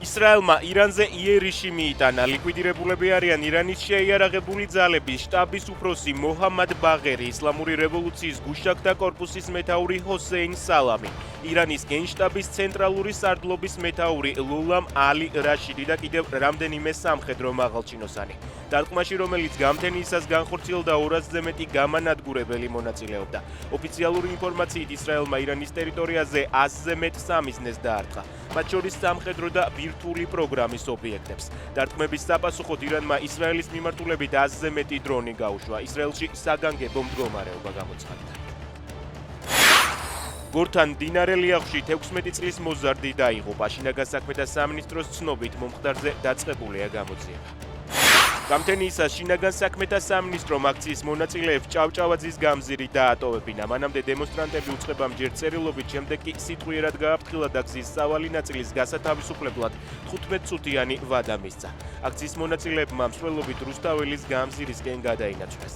ისრაელმა ირანზე იერიში მიიტანა. ლიკვიდირებულები არიან ირანის შეიარაღებული ძალების შტაბის უფროსი მოჰამად ბაღერი, ისლამური რევოლუციის გუშაქთა კორპუსის მეთაური ჰოსეინ სალამი, ირანის გენშტაბის ცენტრალური სარდლობის მეთაური ლულამ ალი რაშიდი და კიდევ რამდენიმე სამხედრო მაღალჩინოსანი. დარტყმაში, რომელიც გამთენიისას განხორციელდა 200-ზე მეტი გამანადგურებელი მონაწილეობდა. ოფიციალური ინფორმაციით ისრაელმა ირანის ტერიტორიაზე 100-ზე მეტ სამიზნეს დაარტყა. მათ შორის სამხედრო და ბირთვული პროგრამის ობიექტებს. დარტყმების sapasუხოდ ირანმა ისრაელის მიმართულებით 100-ზე მეტი დრონი გაუშვა. ისრაელში საგანგებო მდგომარეობა გამოცხადდა. გორთან მდინარე ლიახვში 16 წლის მოზარდი დაიღუპა. შინაგან საქმეთა სამინისტროს ცნობით მომხდარზე დაწყებულია გამოძიება. გამთენიისას შინაგან საქმეთა სამინისტრომ აქციის მონაწილეებს ჭავჭავაძის გამზირი დაატოვებინა. მანამდე დემონსტრანტები უწყებამჯერ წერილობით, შემდეგ კი სიტყვიერად გააფრთხილა და გზის სავალი ნაწილის გასათავისუფლებლად 15 წუთიანი ვადა მისცა. აქციის მონაწილეებმა მსვლელობით რუსთაველის გამზირისკენ გადაინაცვლეს.